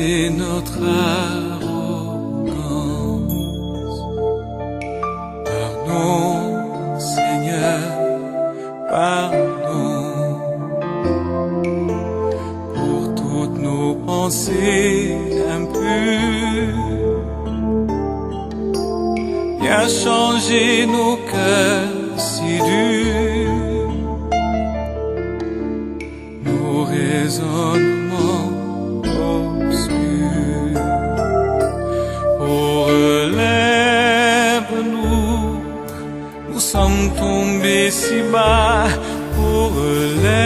éviter notre arrogance. Pardon, Seigneur, pardon pour toutes nos pensées impures. Viens changer nos cœurs si durs, nos raisonnements obscurs. Oh, relève-nous, nous sommes tombés si bas. Oh, relève-nous,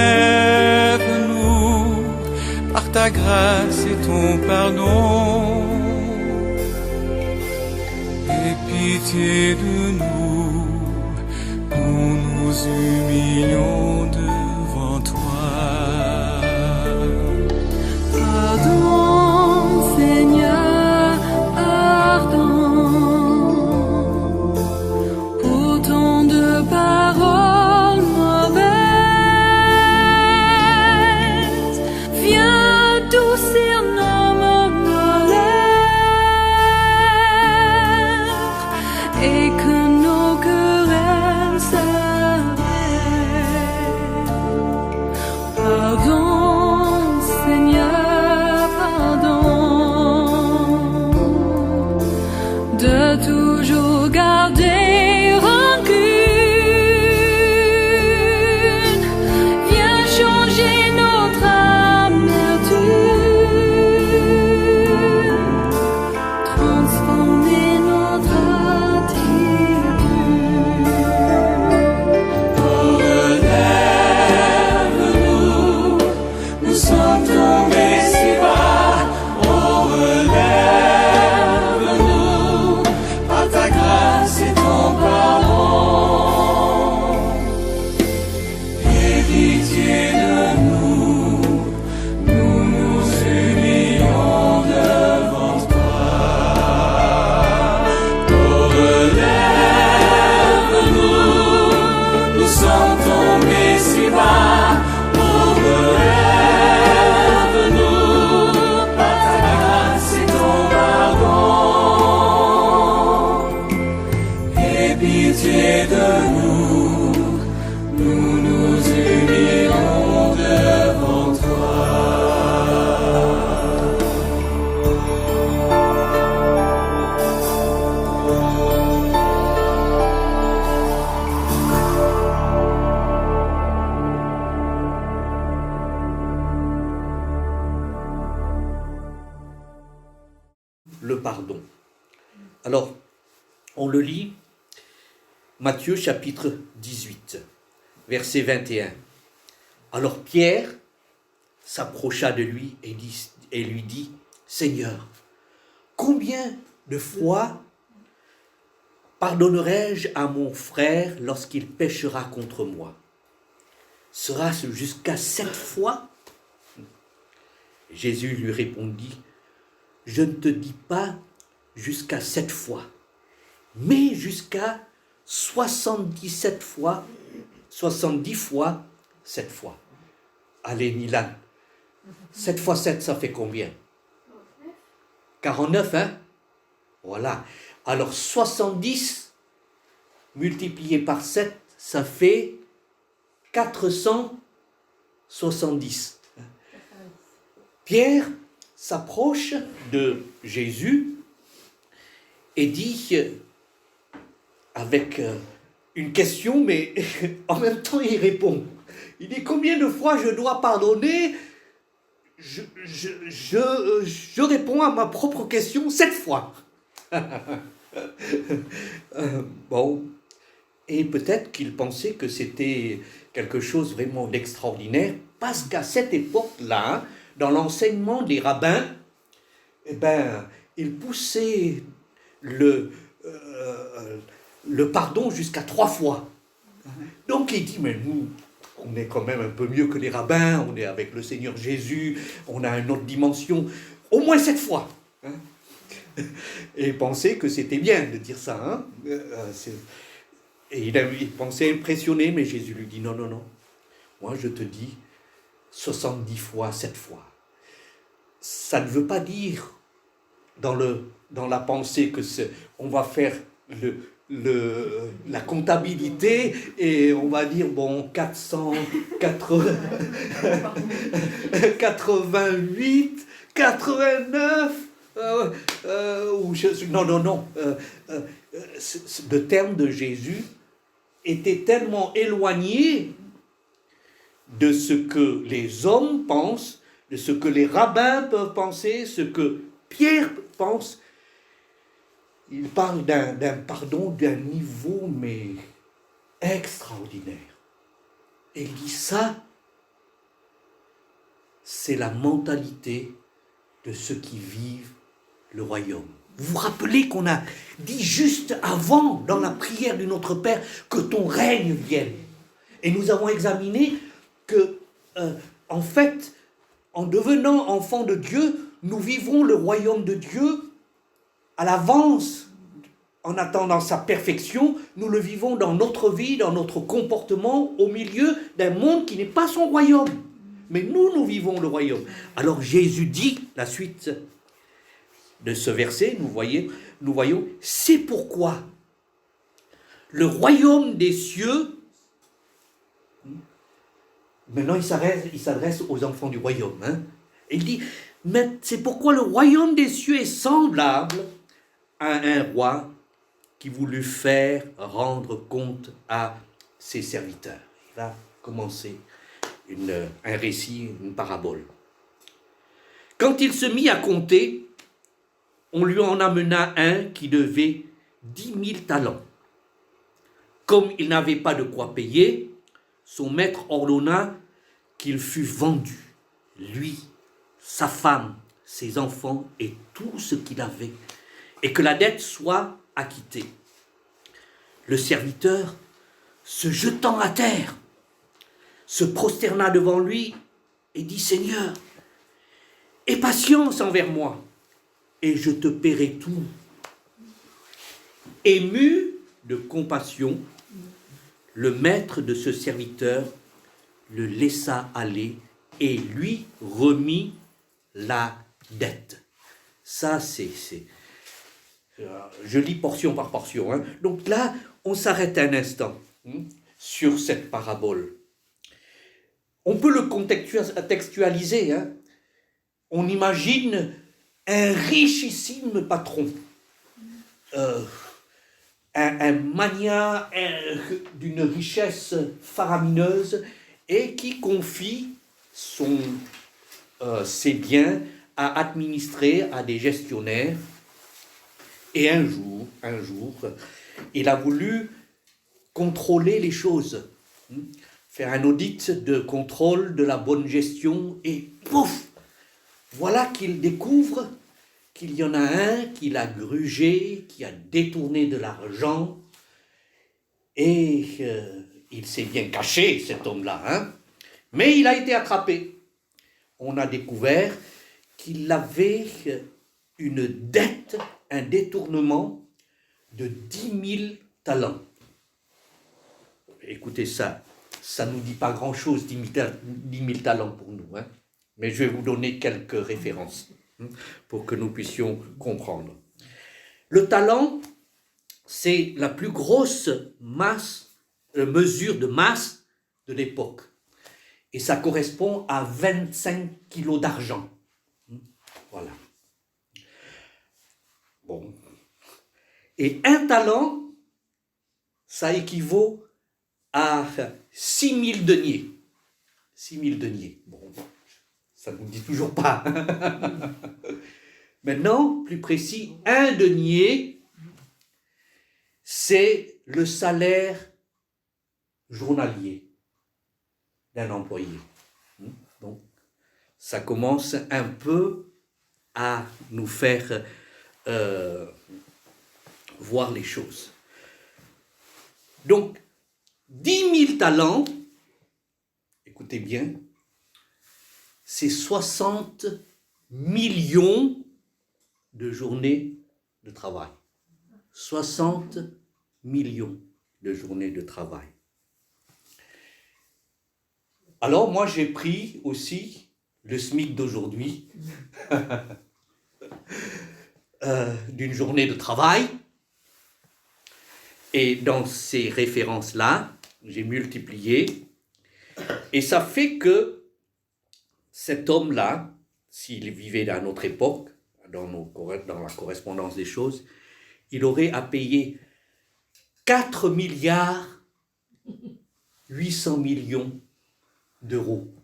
par ta grâce et ton pardon. Aie pitié de nous, nous nous humilions devant toi. Pardon, Seigneur, pardon pour tant de paroles mauvaises. Viens adoucir nos malheurs et que nos querelles s'arrêtent. Pardon, Seigneur, pardon de toujours garder rancune. Viens changer notre amertume, transformer notre attitude. Relève-nous, nous sommes tombés si bas. Oh, relève-nous, par ta grâce et ton pardon. Aie pitié de nous, nous nous humilions devant toi. Oh, relève-nous, nous sommes tombés si bas. Oh, relève-nous, par ta grâce et ton pardon. Aie pitié de nous, nous nous humilions devant toi. Le pardon. Alors, on le lit, Matthieu chapitre 18, verset 21. Alors Pierre s'approcha de lui et lui dit, Seigneur, combien de fois pardonnerai-je à mon frère lorsqu'il péchera contre moi? Sera-ce jusqu'à 7 fois? Jésus lui répondit, je ne te dis pas jusqu'à 7 fois, mais jusqu'à 77 fois, 70 fois 7 fois. Allez, Milan, 7 fois 7, ça fait combien? 49, hein? Voilà. Alors, 70 multiplié par 7, ça fait 470. Pierre s'approche de Jésus et dit avec une question, mais en même temps il répond. Il dit, combien de fois je dois pardonner? Je réponds à ma propre question 7 fois. Bon, et peut-être qu'il pensait que c'était quelque chose vraiment d'extraordinaire, parce qu'à cette époque-là, dans l'enseignement des rabbins, eh ben, ils poussaient le pardon jusqu'à 3 fois. Donc il dit, mais nous, on est quand même un peu mieux que les rabbins, on est avec le Seigneur Jésus, on a une autre dimension, au moins 7 fois. Et il pensait que c'était bien de dire ça. Hein. Et il pensait impressionner, mais Jésus lui dit, non, non, non, moi je te dis 70 fois, 7 fois. ça ne veut pas dire dans la pensée que on va faire la comptabilité et on va dire, bon, 488, 89, non. Le terme de Jésus était tellement éloigné de ce que les hommes pensent, de ce que les rabbins peuvent penser, ce que Pierre pense. Il parle d'un pardon d'un niveau, mais extraordinaire. Et il dit ça, c'est la mentalité de ceux qui vivent le royaume. Vous vous rappelez qu'on a dit juste avant, dans la prière de notre Père, que ton règne vienne. Et nous avons examiné que, en fait, en devenant enfants de Dieu, nous vivons le royaume de Dieu à l'avance. En attendant sa perfection, nous le vivons dans notre vie, dans notre comportement, au milieu d'un monde qui n'est pas son royaume. Mais nous vivons le royaume. Alors Jésus dit, la suite de ce verset, nous voyons, c'est pourquoi le royaume des cieux, maintenant il s'adresse aux enfants du royaume, et il dit, mais c'est pourquoi le royaume des cieux est semblable à un roi qui voulut faire rendre compte à ses serviteurs. Il va commencer un récit, une parabole. Quand il se mit à compter, on lui en amena un qui devait 10 000 talents. Comme il n'avait pas de quoi payer, son maître ordonna qu'il fût vendu, lui, sa femme, ses enfants et tout ce qu'il avait, et que la dette soit acquittée. Le serviteur, se jetant à terre, se prosterna devant lui et dit, Seigneur, aie patience envers moi, et je te paierai tout. Ému de compassion, le maître de ce serviteur le laissa aller et lui remit la dette. Ça, c'est je lis portion par portion. Donc là, on s'arrête un instant sur cette parabole. On peut le contextualiser. On imagine un richissime patron, un magnat d'une richesse faramineuse et qui confie ses biens à administrer à des gestionnaires. Et un jour, il a voulu contrôler les choses, faire un audit de contrôle de la bonne gestion, et pouf, voilà qu'il découvre qu'il y en a un qui l'a grugé, qui a détourné de l'argent, et il s'est bien caché, cet homme-là, mais il a été attrapé. On a découvert qu'il avait une dette, un détournement de 10 000 talents. Écoutez ça ne nous dit pas grand-chose, 10 000 talents pour nous, mais je vais vous donner quelques références pour que nous puissions comprendre. Le talent, c'est la plus grosse mesure de masse de l'époque. Et ça correspond à 25 kilos d'argent. Voilà. Bon. Et un talent, ça équivaut à 6 000 deniers. 6 000 deniers. Bon, ça ne nous dit toujours pas. Maintenant, plus précis, un denier, c'est le salaire journalier d'un employé. Donc, ça commence un peu à nous faire voir les choses. Donc, 10 000 talents, écoutez bien, c'est 60 millions de journées de travail. 60 millions de journées de travail. Alors, moi, j'ai pris aussi le SMIC d'aujourd'hui, d'une journée de travail. Et dans ces références-là, j'ai multiplié. Et ça fait que cet homme-là, s'il vivait à notre époque, dans la correspondance des choses, il aurait à payer 4 milliards 800 millions d'euros.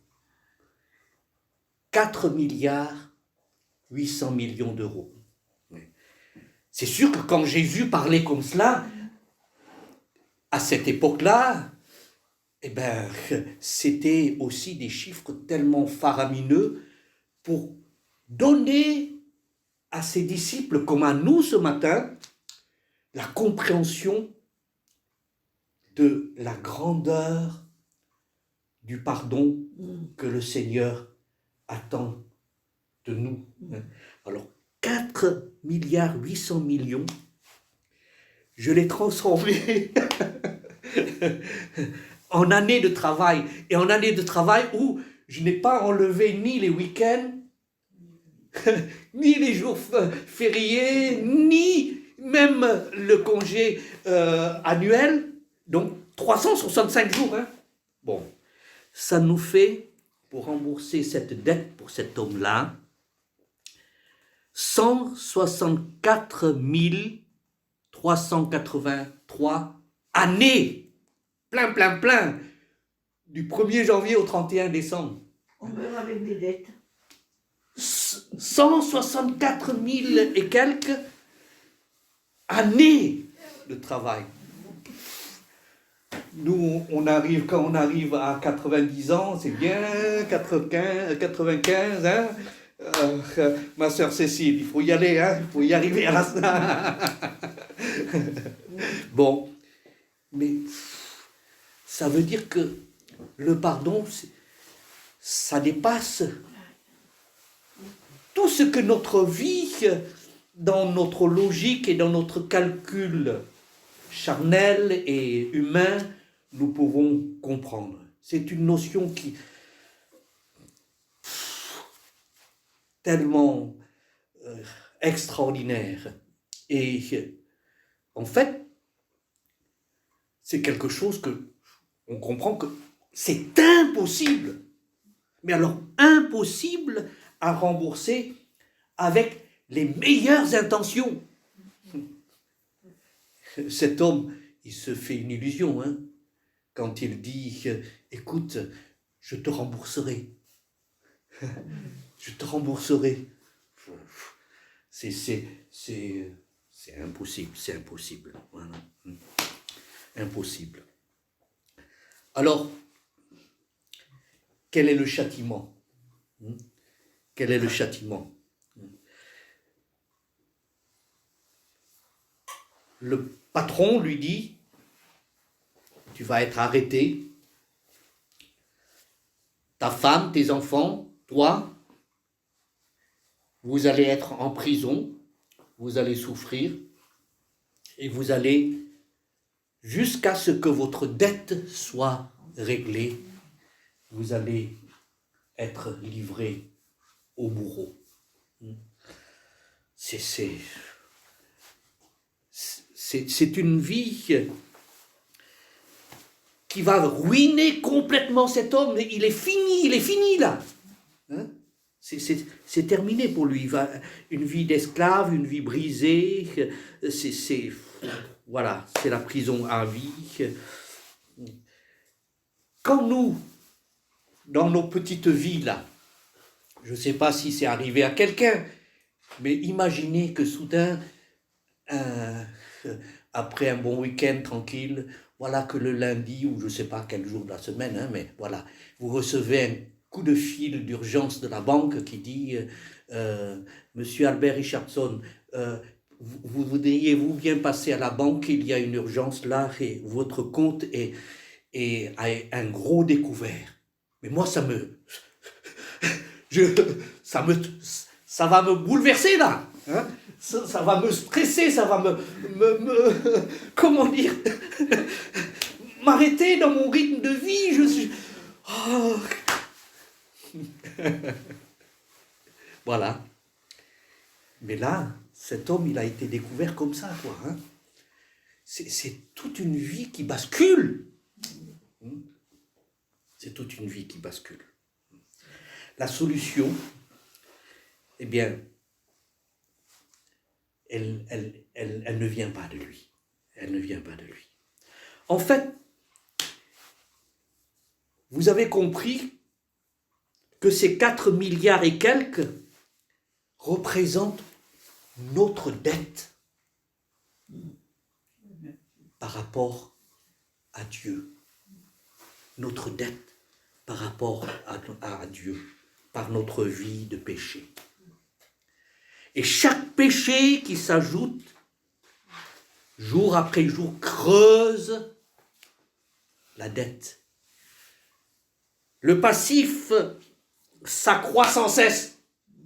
4 milliards 800 millions d'euros. C'est sûr que quand Jésus parlait comme cela, à cette époque-là, eh ben, c'était aussi des chiffres tellement faramineux pour donner à ses disciples, comme à nous ce matin, la compréhension de la grandeur du pardon que le Seigneur attend de nous. Alors, 4 milliards 800 millions, je l'ai transformé en années de travail. Et en années de travail où je n'ai pas enlevé ni les week-ends, ni les jours fériés, ni même le congé annuel. Donc 365 jours. Hein. Bon, ça nous fait, pour rembourser cette dette pour cet homme-là, 164 383 années, plein, du 1er janvier au 31 décembre. On meurt avec des dettes. 164 000 et quelques années de travail. Nous, quand on arrive à 90 ans, c'est bien, 95, hein. Ma sœur Cécile, il faut y aller, hein, il faut y arriver à la Bon, mais ça veut dire que le pardon, ça dépasse tout ce que notre vie, dans notre logique et dans notre calcul charnel et humain, nous pouvons comprendre. C'est une notion qui tellement extraordinaire. Et en fait, c'est quelque chose que on comprend que c'est impossible. Mais alors, impossible à rembourser avec les meilleures intentions. Cet homme, il se fait une illusion, hein, quand il dit « Écoute, je te rembourserai. Je te rembourserai. » C'est impossible, c'est impossible. Voilà. Impossible. Alors, quel est le châtiment? Quel est le châtiment? Le patron lui dit, tu vas être arrêté, ta femme, tes enfants, toi, vous allez être en prison, vous allez souffrir, et vous allez, jusqu'à ce que votre dette soit réglée, vous allez être livré au bourreau. C'est une vie qui va ruiner complètement cet homme. Il est fini là. Hein? C'est terminé pour lui. Une vie d'esclave, une vie brisée. Voilà, c'est la prison à vie. Quand nous, dans nos petites vies là, je ne sais pas si c'est arrivé à quelqu'un, mais imaginez que soudain, après un bon week-end tranquille, voilà que le lundi, ou je ne sais pas quel jour de la semaine, hein, mais voilà, vous recevez un coup de fil d'urgence de la banque qui dit Monsieur Albert Richardson, vous voudriez-vous bien passer à la banque, il y a une urgence là, et votre compte a un gros découvert. Mais moi, ça va me bouleverser là. Hein? Ça va me stresser, ça va comment dire, m'arrêter dans mon rythme de vie. Voilà. Mais là, cet homme, il a été découvert comme ça, quoi. Hein. C'est toute une vie qui bascule. C'est toute une vie qui bascule. La solution, eh bien, elle ne vient pas de lui. Elle ne vient pas de lui. En fait, vous avez compris que ces 4 milliards et quelques représentent notre dette par rapport à Dieu. Notre dette par rapport à Dieu, par notre vie de péché. Et chaque péché qui s'ajoute, jour après jour, creuse la dette. Le passif s'accroît sans cesse.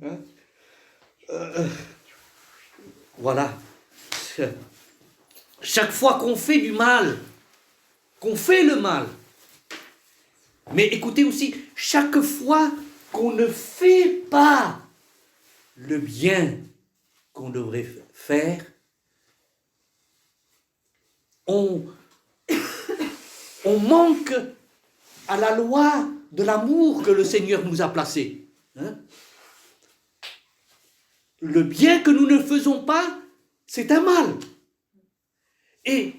Hein? Voilà. Chaque fois qu'on fait du mal, qu'on fait le mal, mais écoutez aussi, chaque fois qu'on ne fait pas le bien qu'on devrait faire, on manque à la loi de l'amour que le Seigneur nous a placé. Hein? Le bien que nous ne faisons pas, c'est un mal. Et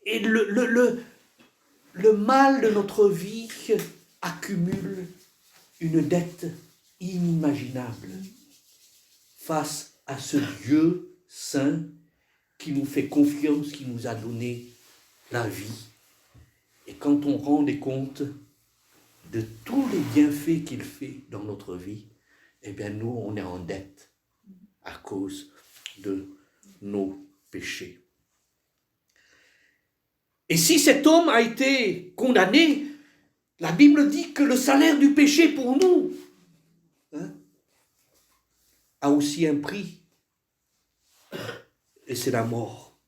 le mal de notre vie accumule une dette inimaginable face à ce Dieu saint qui nous fait confiance, qui nous a donné la vie. Et quand on rend des comptes de tous les bienfaits qu'il fait dans notre vie, eh bien nous, on est en dette à cause de nos péchés. Et si cet homme a été condamné, la Bible dit que le salaire du péché pour nous a aussi un prix. Et c'est la mort.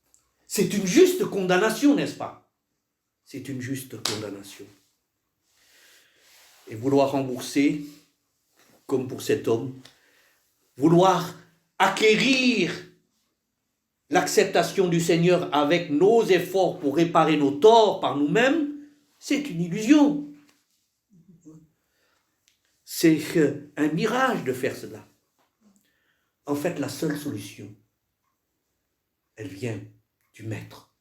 C'est une juste condamnation, n'est-ce pas? C'est une juste condamnation. Et vouloir rembourser, comme pour cet homme, vouloir acquérir l'acceptation du Seigneur avec nos efforts pour réparer nos torts par nous-mêmes, c'est une illusion. C'est un mirage de faire cela. En fait, la seule solution, elle vient du Maître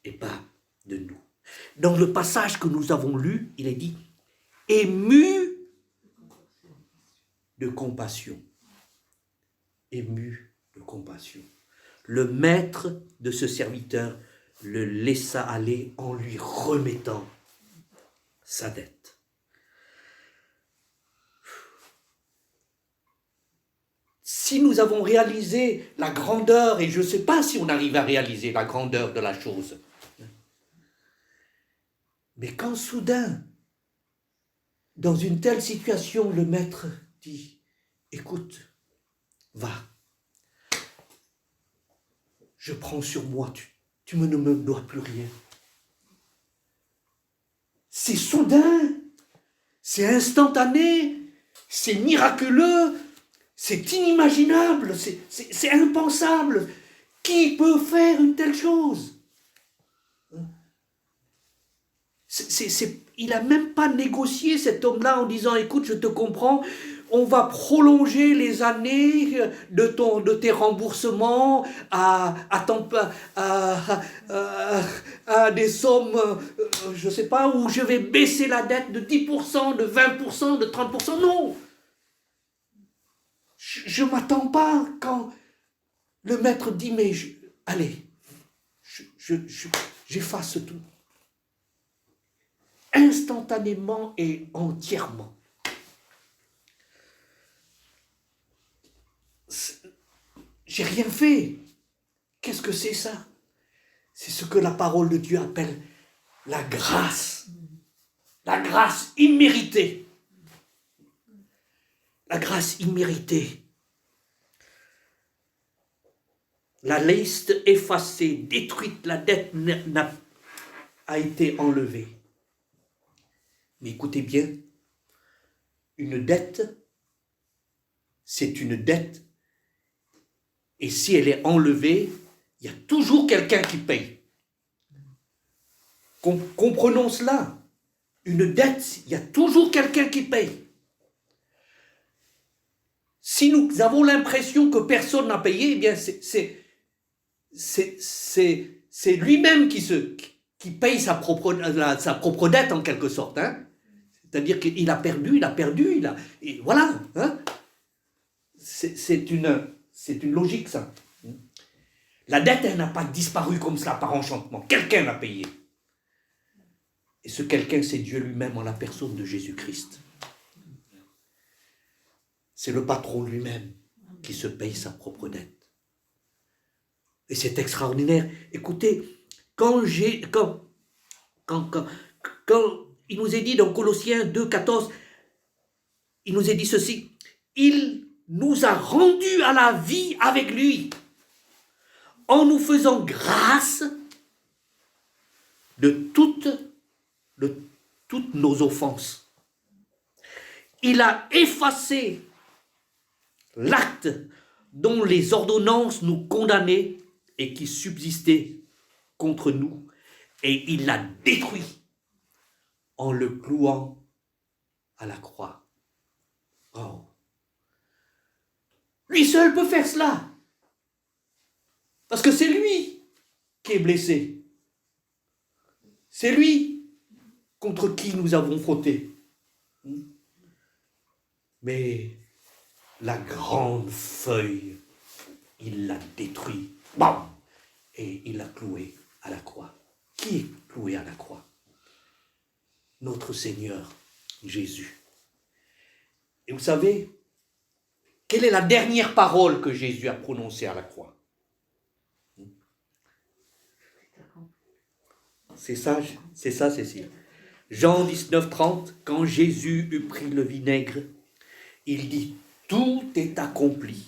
et pas de nous. Dans le passage que nous avons lu, il est dit « ému de compassion ». Ému de compassion. Le maître de ce serviteur le laissa aller en lui remettant sa dette. Si nous avons réalisé la grandeur, et je ne sais pas si on arrive à réaliser la grandeur de la chose, mais quand soudain, dans une telle situation, le maître dit, écoute, va, je prends sur moi, tu ne me dois plus rien. C'est soudain, c'est instantané, c'est miraculeux, c'est inimaginable, c'est impensable. Qui peut faire une telle chose? Il n'a même pas négocié, cet homme-là, en disant, écoute, je te comprends, on va prolonger les années de tes remboursements à des sommes, je ne sais pas, où je vais baisser la dette de 10%, de 20%, de 30%. Non! Je ne m'attends pas quand le maître dit, mais allez, j'efface tout. Instantanément et entièrement. J'ai rien fait. Qu'est-ce que c'est ça? C'est ce que la parole de Dieu appelle la grâce. La grâce imméritée. La grâce imméritée. La liste effacée, détruite, la dette a été enlevée. Mais écoutez bien, une dette, c'est une dette, et si elle est enlevée, il y a toujours quelqu'un qui paye. Comprenons cela. Une dette, il y a toujours quelqu'un qui paye. Si nous avons l'impression que personne n'a payé, eh bien c'est lui-même qui paye sa propre dette en quelque sorte. Hein? C'est-à-dire qu'il a perdu, et voilà. Hein? C'est une logique, ça. La dette, elle n'a pas disparu comme ça par enchantement. Quelqu'un l'a payé. Et ce quelqu'un, c'est Dieu lui-même en la personne de Jésus-Christ. C'est le patron lui-même qui se paye sa propre dette. Et c'est extraordinaire. Écoutez, quand il nous est dit dans Colossiens 2,14, il nous est dit ceci, il nous a rendus à la vie avec lui, en nous faisant grâce de toutes nos offenses. Il a effacé l'acte dont les ordonnances nous condamnaient et qui subsistait contre nous, et il l'a détruit en le clouant à la croix. Oh. Lui seul peut faire cela, parce que c'est lui qui est blessé. C'est lui contre qui nous avons fauté. Mais la grande feuille, il l'a détruit. Bam! Et il l'a cloué à la croix. Qui est cloué à la croix? Notre Seigneur Jésus. Et vous savez, quelle est la dernière parole que Jésus a prononcée à la croix? C'est ça, Cécile. Jean 19, 30, quand Jésus eut pris le vinaigre, il dit, tout est accompli.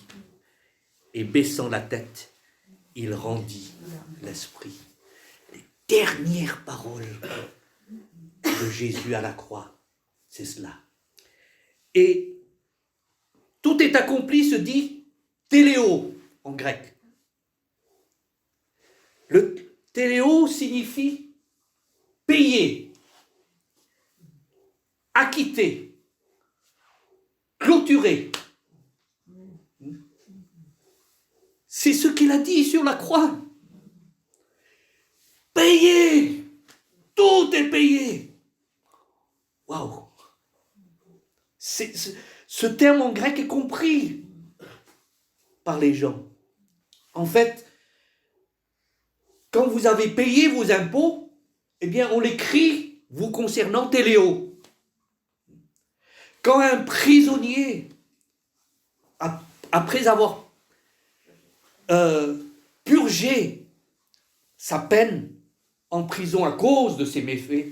Et baissant la tête, il rendit l'esprit. Les dernières paroles de Jésus à la croix, c'est cela. Et tout est accompli se dit téléo en grec. Le téléo signifie payer, acquitter, clôturer. C'est ce qu'il a dit sur la croix. Payé, tout est payé. Waouh! Ce terme en grec est compris par les gens. En fait, quand vous avez payé vos impôts, eh bien, on l'écrit vous concernant téléo. Quand un prisonnier, après avoir purgé sa peine en prison à cause de ses méfaits,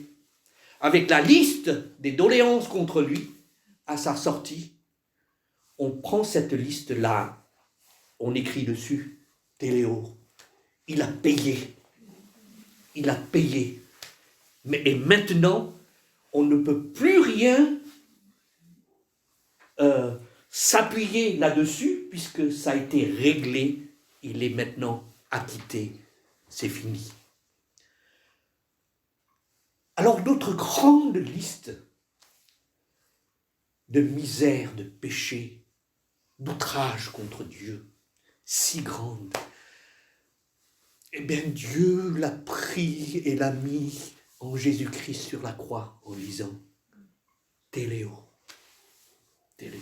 avec la liste des doléances contre lui, à sa sortie, on prend cette liste-là, on écrit dessus, téléo, il a payé. Il a payé. Et maintenant, on ne peut plus rien s'appuyer là-dessus, puisque ça a été réglé, il est maintenant acquitté, c'est fini. Alors notre grande liste de misère, de péché, d'outrage contre Dieu, si grande, eh bien Dieu l'a pris et l'a mis en Jésus-Christ sur la croix en disant téléo, téléo.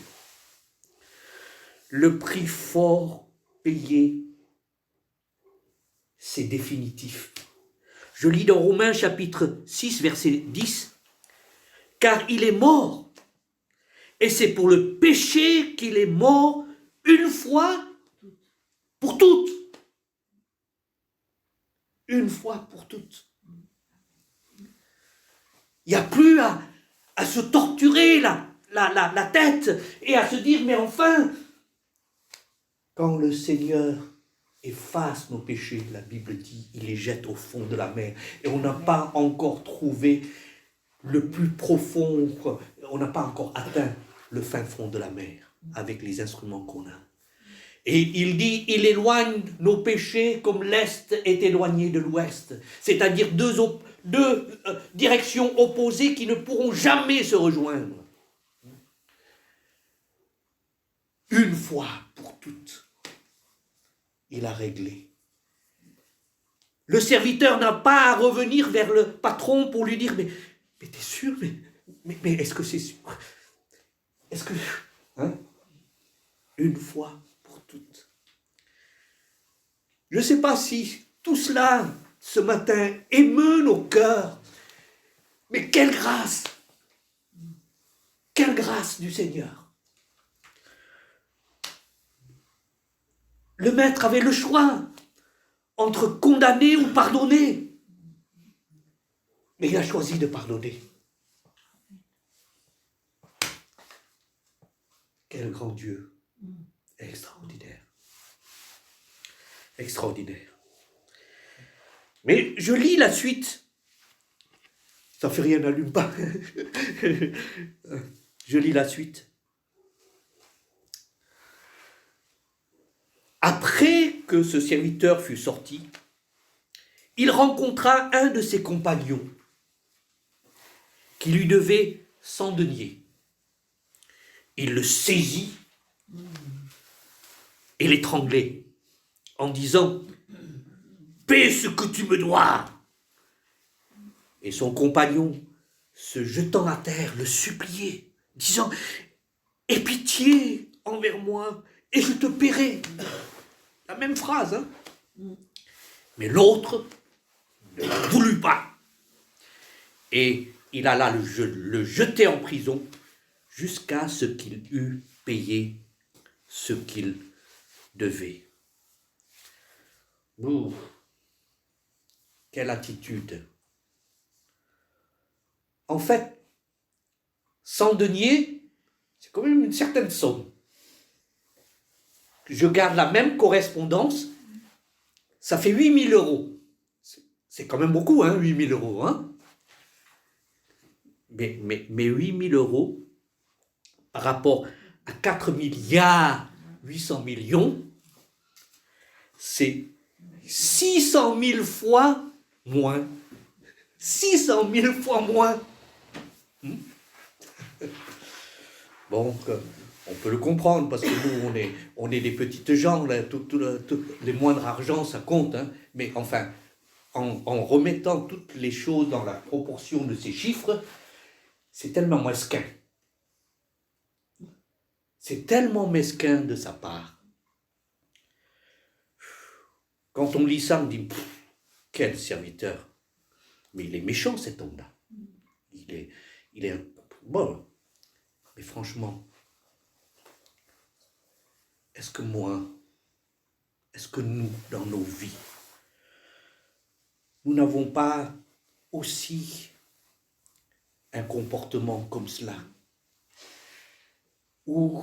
Le prix fort payé, c'est définitif. Je lis dans Romains chapitre 6, verset 10, « Car il est mort, et c'est pour le péché qu'il est mort une fois pour toutes. » Une fois pour toutes. Il n'y a plus à se torturer la tête et à se dire, mais enfin, quand le Seigneur efface nos péchés, la Bible dit, il les jette au fond de la mer. Et on n'a pas encore trouvé le plus profond, on n'a pas encore atteint le fin fond de la mer avec les instruments qu'on a. Et il dit, il éloigne nos péchés comme l'Est est éloigné de l'Ouest. C'est-à-dire deux directions opposées qui ne pourront jamais se rejoindre. Une fois pour toutes, il a réglé. Le serviteur n'a pas à revenir vers le patron pour lui dire, mais t'es sûr, mais est-ce que c'est sûr? Est-ce que... Hein? Une fois pour toutes. Je ne sais pas si tout cela, ce matin, émeut nos cœurs. Mais quelle grâce! Quelle grâce du Seigneur! Le maître avait le choix entre condamner ou pardonner. Mais il a choisi de pardonner. Quel grand Dieu! Extraordinaire. Extraordinaire. Mais je lis la suite. Ça fait rien, n'allume pas. Je lis la suite. Après que ce serviteur fut sorti, il rencontra un de ses compagnons qui lui devait 100 deniers. Il le saisit et l'étranglait en disant « Paie ce que tu me dois !» Et son compagnon, se jetant à terre, le suppliait, disant « Aie pitié envers moi et je te paierai. » La même phrase, hein? Mais l'autre ne voulut pas. Et il alla le jeter en prison jusqu'à ce qu'il eût payé ce qu'il devait. Ouh, quelle attitude! En fait, 100 deniers, c'est quand même une certaine somme. Je garde la même correspondance, ça fait 8 000 €. C'est quand même beaucoup, hein, 8 000 €. Hein? Mais 8 000 € par rapport à 4 milliards 800 millions, c'est 600 000 fois moins. 600 000 fois moins. Bon, on peut le comprendre, parce que nous, on est des petites gens, là, les moindres argents, ça compte, hein, mais enfin, en remettant toutes les choses dans la proportion de ces chiffres, c'est tellement mesquin. C'est tellement mesquin de sa part. Quand on lit ça, on dit, quel serviteur. Mais il est méchant, cet homme-là. Il est bon. Mais franchement, est-ce que nous, dans nos vies, nous n'avons pas aussi un comportement comme cela, où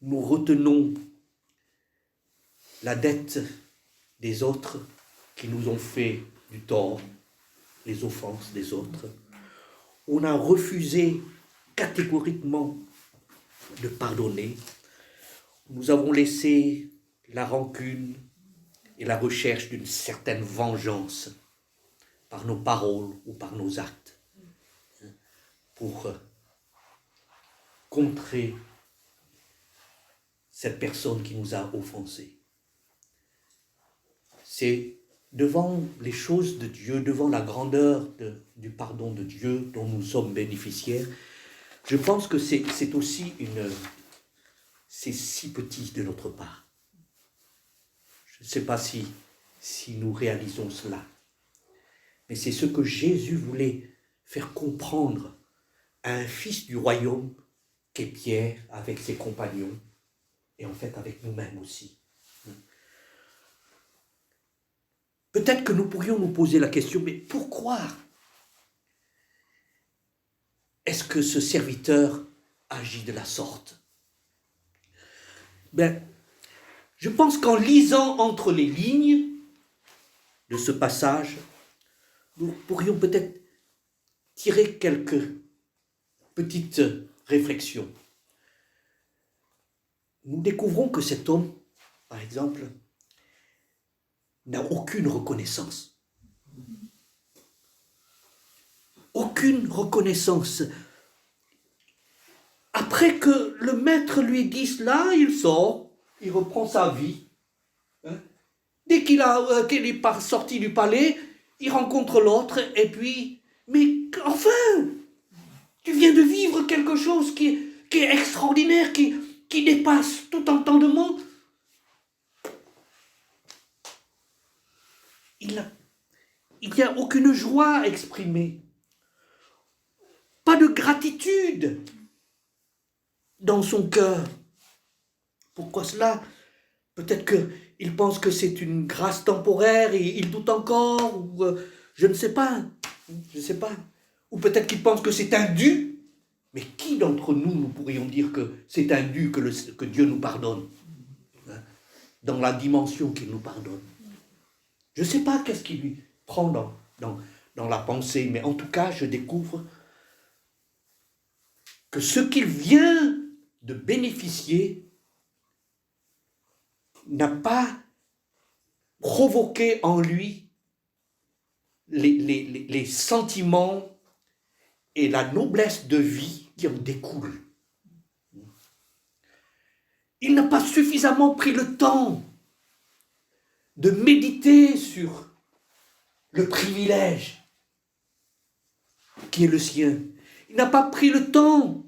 nous retenons la dette des autres qui nous ont fait du tort, les offenses des autres. On a refusé catégoriquement de pardonner. Nous avons laissé la rancune et la recherche d'une certaine vengeance par nos paroles ou par nos actes pour contrer cette personne qui nous a offensés. C'est devant les choses de Dieu, devant la grandeur du pardon de Dieu dont nous sommes bénéficiaires, je pense que c'est aussi c'est si petit de notre part. Je ne sais pas si nous réalisons cela, mais c'est ce que Jésus voulait faire comprendre à un fils du royaume qu'est Pierre avec ses compagnons, et en fait avec nous-mêmes aussi. Peut-être que nous pourrions nous poser la question, mais pourquoi est-ce que ce serviteur agit de la sorte? Je pense qu'en lisant entre les lignes de ce passage, nous pourrions peut-être tirer quelques petites réflexions. nous découvrons que cet homme, par exemple, n'a aucune reconnaissance. Aucune reconnaissance. Après que le maître lui dit cela, il sort, il reprend sa vie. Hein. Dès qu'il est sorti du palais, il rencontre l'autre et puis, mais enfin, tu viens de vivre quelque chose qui est extraordinaire, qui dépasse tout entendement. Il n'y a aucune joie exprimée, pas de gratitude dans son cœur. Pourquoi cela? Peut-être qu'il pense que c'est une grâce temporaire et il doute encore, ou je ne sais pas. Ou peut-être qu'il pense que c'est un dû. Mais qui d'entre nous pourrions dire que c'est un dû que Dieu nous pardonne, hein, dans la dimension qu'il nous pardonne? Je ne sais pas qu'est-ce qui lui prend dans la pensée, mais en tout cas, je découvre que ce qu'il vient de bénéficier n'a pas provoqué en lui les sentiments et la noblesse de vie qui en découlent. Il n'a pas suffisamment pris le temps de méditer sur le privilège qui est le sien. Il n'a pas pris le temps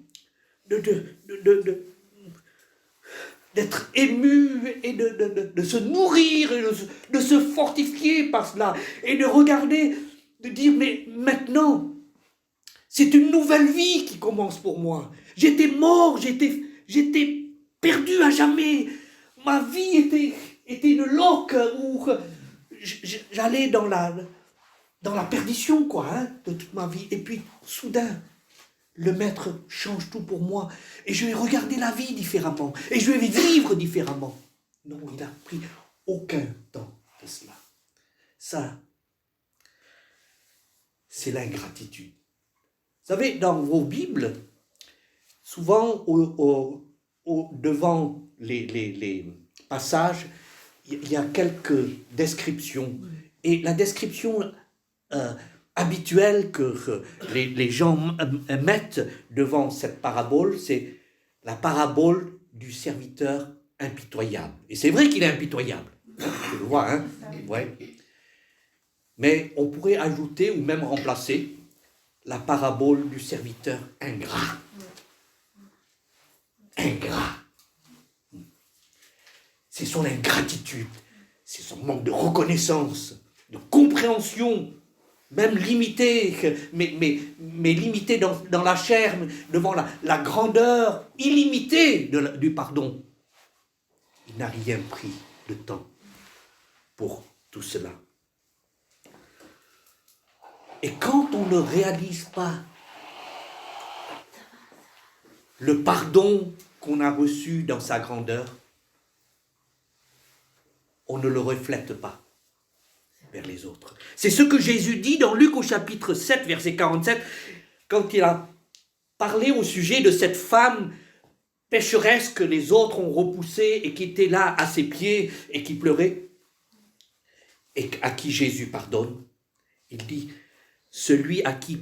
d'être ému et de se nourrir, et de se fortifier par cela, et de regarder, de dire, mais maintenant, c'est une nouvelle vie qui commence pour moi. J'étais mort, j'étais perdu à jamais. Ma vie était une loque où j'allais dans la perdition, quoi, hein, de toute ma vie. Et puis, soudain, le maître change tout pour moi. Et je vais regarder la vie différemment. Et je vais vivre différemment. Non, il n'a pris aucun temps de cela. Ça, c'est l'ingratitude. Vous savez, dans vos Bibles, souvent, devant les passages, il y a quelques descriptions. Et la description habituelle que les gens mettent devant cette parabole, c'est la parabole du serviteur impitoyable. Et c'est vrai qu'il est impitoyable. Tu le vois, hein? Ouais. Mais on pourrait ajouter ou même remplacer la parabole du serviteur ingrat. Ingrat. C'est son ingratitude, c'est son manque de reconnaissance, de compréhension, même limité, mais limité dans la chair, devant la grandeur illimitée du pardon. Il n'a rien pris de temps pour tout cela. Et quand on ne réalise pas le pardon qu'on a reçu dans sa grandeur, on ne le reflète pas vers les autres. C'est ce que Jésus dit dans Luc au chapitre 7, verset 47, quand il a parlé au sujet de cette femme pécheresse que les autres ont repoussée et qui était là à ses pieds et qui pleurait, et à qui Jésus pardonne. Il dit, celui à qui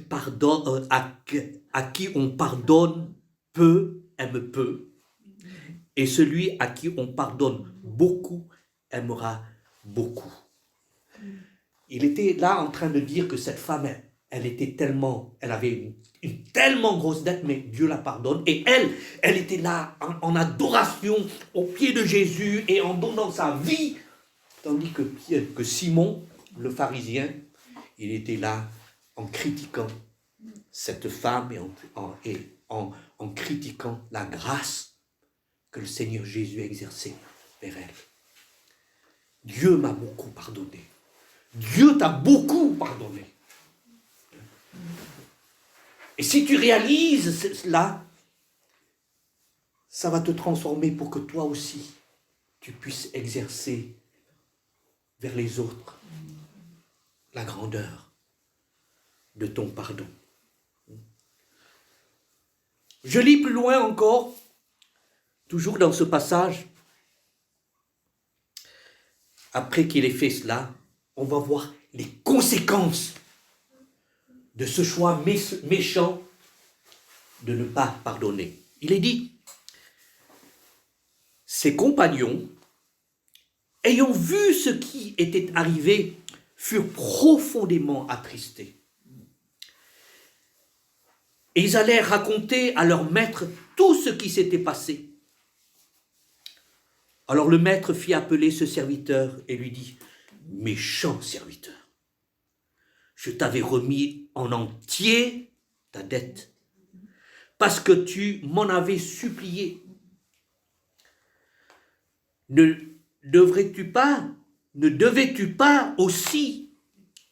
on pardonne peu aime peu, et celui à qui on pardonne beaucoup aimera beaucoup. Il était là en train de dire que cette femme, elle avait une tellement grosse dette, mais Dieu la pardonne. Et elle était là en adoration aux pieds de Jésus et en donnant sa vie. Tandis que Simon, le pharisien, il était là en critiquant cette femme et en critiquant la grâce que le Seigneur Jésus exerçait vers elle. Dieu m'a beaucoup pardonné. Dieu t'a beaucoup pardonné. Et si tu réalises cela, ça va te transformer pour que toi aussi, tu puisses exercer vers les autres la grandeur de ton pardon. Je lis plus loin encore toujours dans ce passage, après qu'il ait fait cela, on va voir les conséquences de ce choix méchant de ne pas pardonner. Il est dit, ses compagnons, ayant vu ce qui était arrivé, furent profondément attristés. Et ils allèrent raconter à leur maître tout ce qui s'était passé. Alors le maître fit appeler ce serviteur et lui dit, « Méchant serviteur, je t'avais remis en entier ta dette, parce que tu m'en avais supplié. Ne devais-tu pas aussi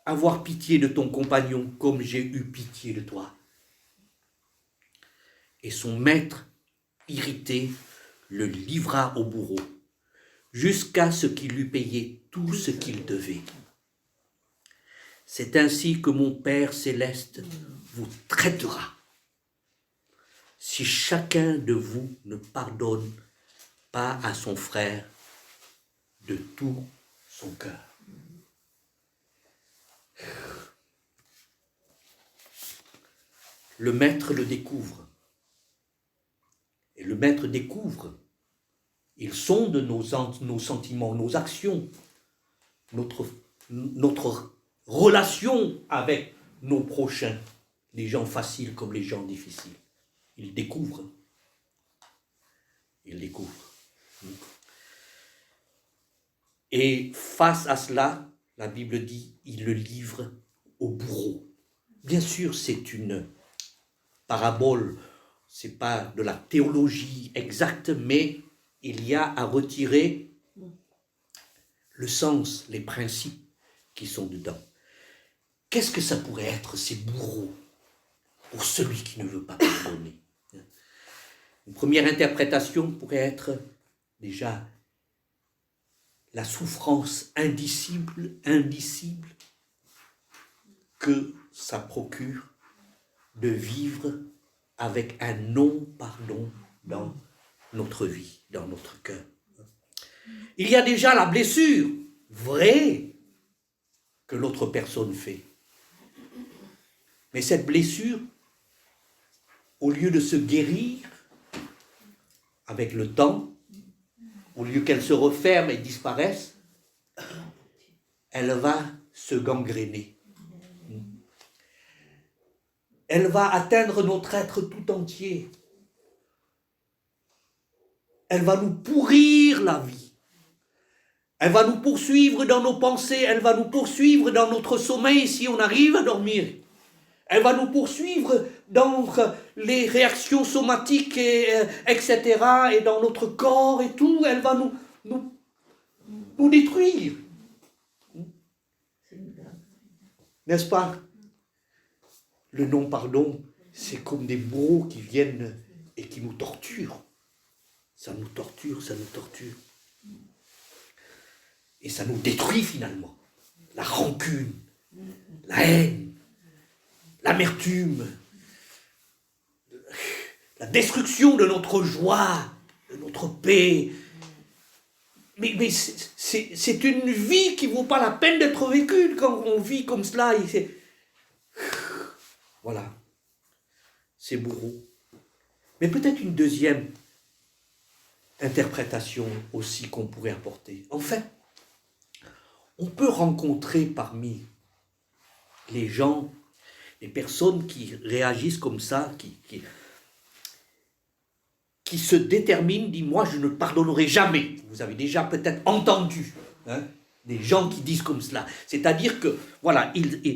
avoir pitié de ton compagnon comme j'ai eu pitié de toi ?» Et son maître, irrité, le livra au bourreau, jusqu'à ce qu'il eût payé tout ce qu'il devait. C'est ainsi que mon Père céleste vous traitera, si chacun de vous ne pardonne pas à son frère de tout son cœur. Le maître le découvre. Et le maître découvre, il sonde nos sentiments, nos actions, notre relation avec nos prochains, les gens faciles comme les gens difficiles. Il découvre. Il découvre. Et face à cela, la Bible dit, il le livre au bourreau. Bien sûr, c'est une parabole, c'est pas de la théologie exacte, mais il y a à retirer le sens, les principes qui sont dedans. Qu'est-ce que ça pourrait être, ces bourreaux, pour celui qui ne veut pas pardonner? Une première interprétation pourrait être déjà la souffrance indicible que ça procure de vivre avec un non-pardon dans notre vie, dans notre cœur. Il y a déjà la blessure vraie que l'autre personne fait. Mais cette blessure, au lieu de se guérir avec le temps, au lieu qu'elle se referme et disparaisse, elle va se gangréner. Elle va atteindre notre être tout entier. Elle va nous pourrir la vie. Elle va nous poursuivre dans nos pensées, elle va nous poursuivre dans notre sommeil si on arrive à dormir. Elle va nous poursuivre dans les réactions somatiques, etc., et dans notre corps et tout. Elle va nous détruire. N'est-ce pas? Le non-pardon, c'est comme des bourreaux qui viennent et qui nous torturent. Ça nous torture, ça nous torture. Et ça nous détruit finalement. La rancune, la haine, l'amertume, la destruction de notre joie, de notre paix. Mais c'est une vie qui ne vaut pas la peine d'être vécue quand on vit comme cela. Voilà, c'est bourreau. Mais peut-être une deuxième interprétation aussi qu'on pourrait apporter. En fait, on peut rencontrer parmi les gens, les personnes qui réagissent comme ça, qui se déterminent, disent « moi je ne pardonnerai jamais ». Vous avez déjà peut-être entendu des gens qui disent comme cela. C'est-à-dire que, voilà, ils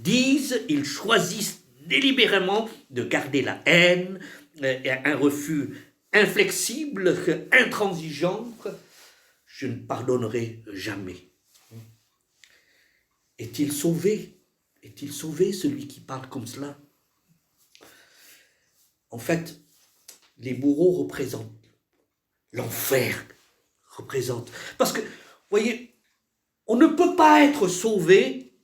disent, ils choisissent délibérément de garder la haine, un refus inflexible, intransigeant. Je ne pardonnerai jamais. Est-il sauvé? Est-il sauvé celui qui parle comme cela? En fait, les bourreaux représentent l'enfer. Parce que, vous voyez, on ne peut pas être sauvé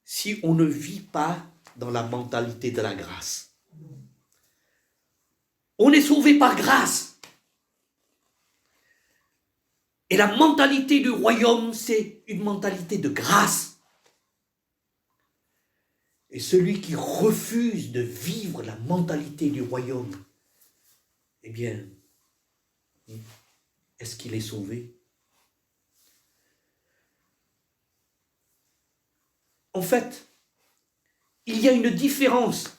si on ne vit pas dans la mentalité de la grâce. On est sauvé par grâce. Et la mentalité du royaume, c'est une mentalité de grâce. Et celui qui refuse de vivre la mentalité du royaume, eh bien, est-ce qu'il est sauvé? En fait, il y a une différence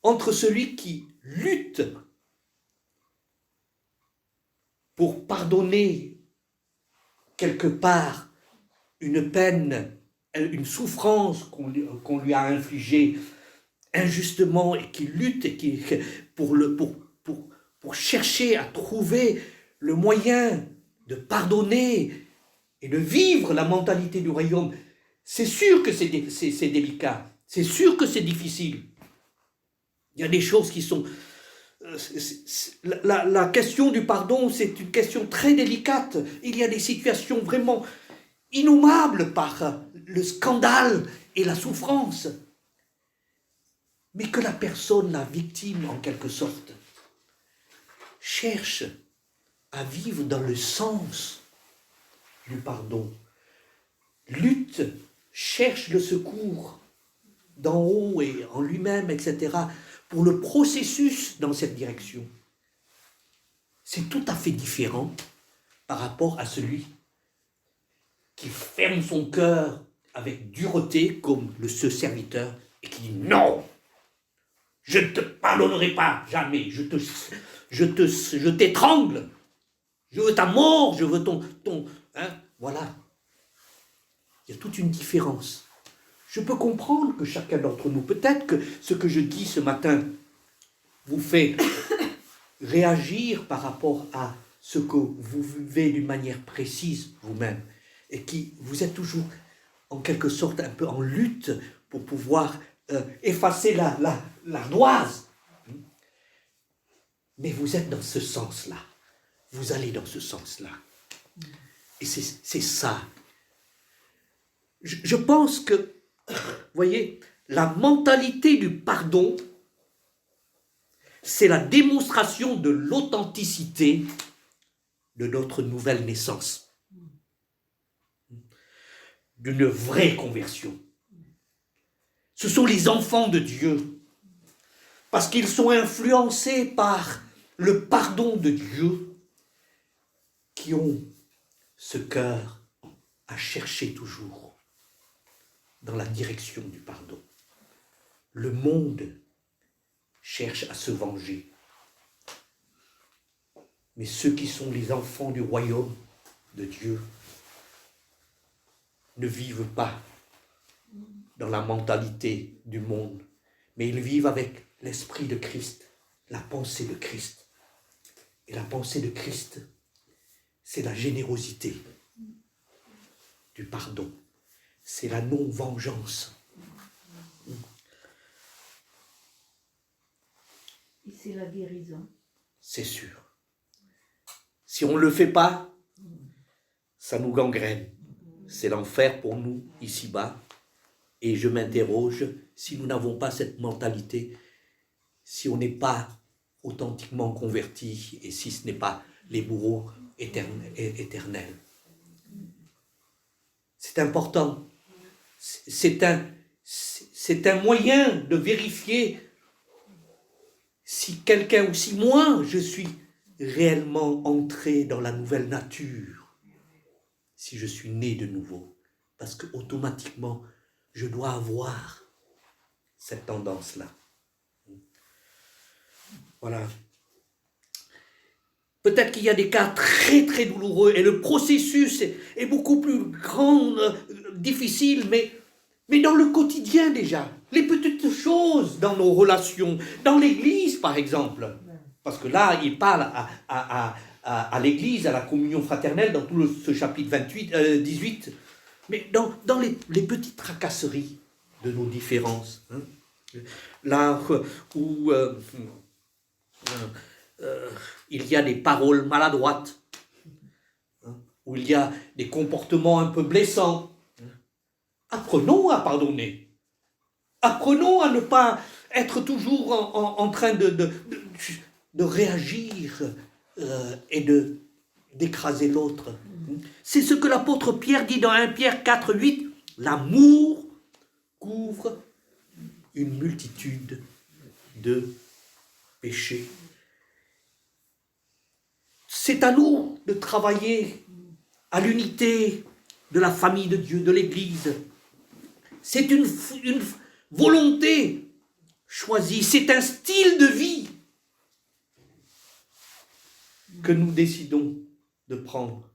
entre celui qui lutte pour pardonner quelque part une peine, une souffrance qu'on lui a infligée injustement et qui lutte et pour chercher à trouver le moyen de pardonner et de vivre la mentalité du royaume. C'est sûr que c'est délicat, c'est sûr que c'est difficile. Il y a des choses qui sont... La question du pardon, c'est une question très délicate. Il y a des situations vraiment innommables par le scandale et la souffrance. Mais que la personne, la victime en quelque sorte, cherche à vivre dans le sens du pardon. Lutte, cherche le secours d'en haut et en lui-même, etc., pour le processus dans cette direction. C'est tout à fait différent par rapport à celui qui ferme son cœur avec dureté comme ce serviteur et qui dit non, je ne te pardonnerai pas, jamais, je t'étrangle, je veux ta mort, je veux voilà. Il y a toute une différence. Je peux comprendre que chacun d'entre nous, peut-être que ce que je dis ce matin vous fait réagir par rapport à ce que vous vivez d'une manière précise vous-même et qui vous êtes toujours en quelque sorte un peu en lutte pour pouvoir effacer l'ardoise. Mais vous êtes dans ce sens-là. Vous allez dans ce sens-là. Et c'est ça. Je pense que, vous voyez, la mentalité du pardon, c'est la démonstration de l'authenticité de notre nouvelle naissance, d'une vraie conversion. Ce sont les enfants de Dieu, parce qu'ils sont influencés par le pardon de Dieu, qui ont ce cœur à chercher toujours dans la direction du pardon. Le monde cherche à se venger. Mais ceux qui sont les enfants du royaume de Dieu ne vivent pas dans la mentalité du monde, mais ils vivent avec l'esprit de Christ, la pensée de Christ. Et la pensée de Christ, c'est la générosité du pardon. C'est la non-vengeance. Et c'est la guérison. C'est sûr. Si on ne le fait pas, ça nous gangrène. C'est l'enfer pour nous, ici-bas. Et je m'interroge, si nous n'avons pas cette mentalité, si on n'est pas authentiquement convertis, et si ce n'est pas les bourreaux éternels. C'est important. C'est un moyen de vérifier si quelqu'un ou si moi, je suis réellement entré dans la nouvelle nature, si je suis né de nouveau. Parce que automatiquement, je dois avoir cette tendance-là. Voilà. Peut-être qu'il y a des cas très très douloureux et le processus est beaucoup plus grand, difficile, mais dans le quotidien déjà, les petites choses dans nos relations, dans l'église par exemple, parce que là il parle à l'église, à la communion fraternelle dans tout ce chapitre 18, mais dans les petites tracasseries de nos différences, hein, là où il y a des paroles maladroites, hein, où il y a des comportements un peu blessants. Apprenons à pardonner. Apprenons à ne pas être toujours en train de réagir et d'écraser l'autre. C'est ce que l'apôtre Pierre dit dans 1 Pierre 4, 8. L'amour couvre une multitude de péchés. C'est à nous de travailler à l'unité de la famille de Dieu, de l'Église. C'est une volonté choisie, c'est un style de vie que nous décidons de prendre,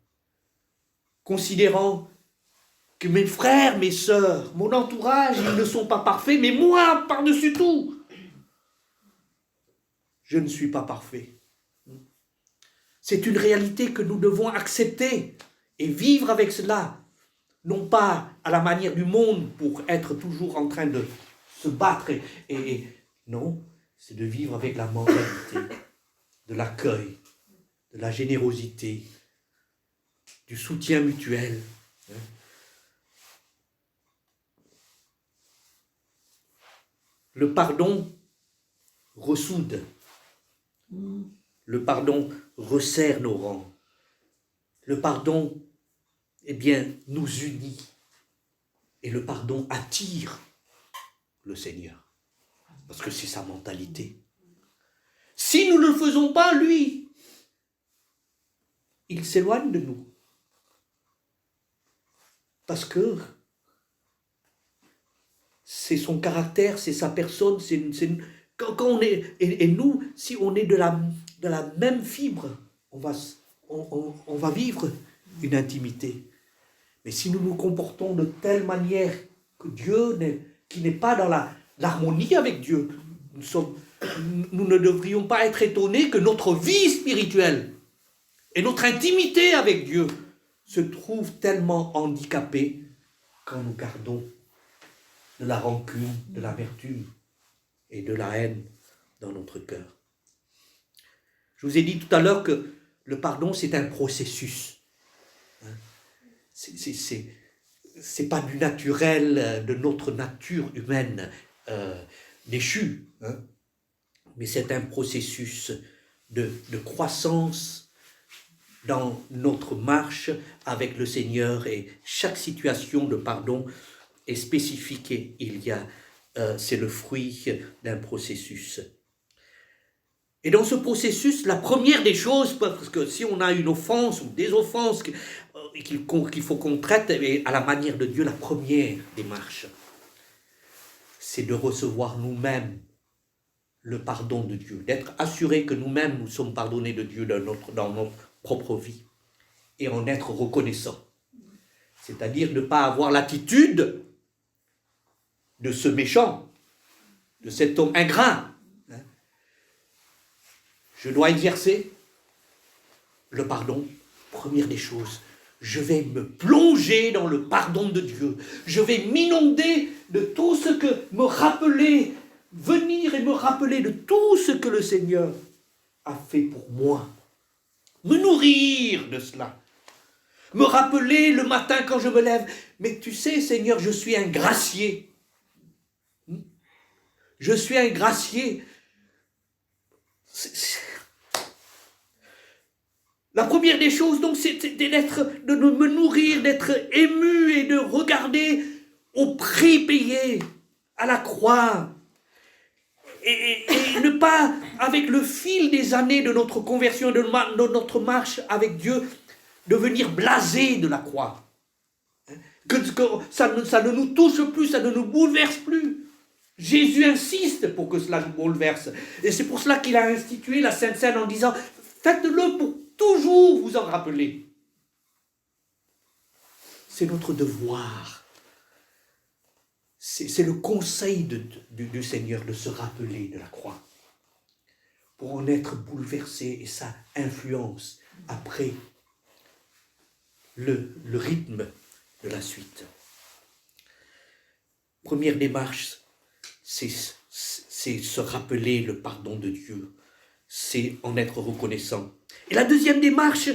considérant que mes frères, mes sœurs, mon entourage, ils ne sont pas parfaits, mais moi, par-dessus tout, je ne suis pas parfait. C'est une réalité que nous devons accepter et vivre avec cela, non pas à la manière du monde pour être toujours en train de se battre, non, c'est de vivre avec la mentalité, de l'accueil, de la générosité, du soutien mutuel. Le pardon ressoude. Le pardon resserre nos rangs. Le pardon, eh bien, nous unit. Et le pardon attire le Seigneur. Parce que c'est sa mentalité. Si nous ne le faisons pas, lui, il s'éloigne de nous. Parce que c'est son caractère, c'est sa personne, quand on est, et nous, si on est de la même fibre, on va vivre une intimité. Mais si nous nous comportons de telle manière que Dieu qui n'est pas dans l'harmonie avec Dieu, nous ne devrions pas être étonnés que notre vie spirituelle et notre intimité avec Dieu se trouvent tellement handicapées quand nous gardons de la rancune, de l'amertume et de la haine dans notre cœur. Je vous ai dit tout à l'heure que le pardon, c'est un processus. C'est pas du naturel, de notre nature humaine déchue, mais c'est un processus de croissance dans notre marche avec le Seigneur, et chaque situation de pardon est spécifique et c'est le fruit d'un processus. Et dans ce processus, la première des choses, parce que si on a une offense ou des offenses qu'il faut qu'on traite à la manière de Dieu, la première démarche, c'est de recevoir nous-mêmes le pardon de Dieu, d'être assuré que nous-mêmes nous sommes pardonnés de Dieu dans notre propre vie, et en être reconnaissant. C'est-à-dire ne pas avoir l'attitude de ce méchant, de cet homme ingrat. Je dois exercer le pardon. Première des choses, je vais me plonger dans le pardon de Dieu. Je vais m'inonder de tout ce que me rappeler, venir et me rappeler de tout ce que le Seigneur a fait pour moi. Me nourrir de cela. Me rappeler le matin quand je me lève. Mais tu sais, Seigneur, je suis un gracié. Je suis un gracié. La première des choses, donc, c'est de me nourrir, d'être ému et de regarder au prix payé à la croix. Et ne pas, avec le fil des années de notre conversion, de notre marche avec Dieu, devenir blasé de la croix. Que ça ne nous touche plus, ça ne nous bouleverse plus. Jésus insiste pour que cela nous bouleverse. Et c'est pour cela qu'il a institué la Sainte Seine en disant, faites-le pour toujours vous en rappeler. C'est notre devoir. C'est le conseil du Seigneur de se rappeler de la croix, pour en être bouleversé, et ça influence après le rythme de la suite. Première démarche, c'est se rappeler le pardon de Dieu, c'est en être reconnaissant. Et la deuxième démarche,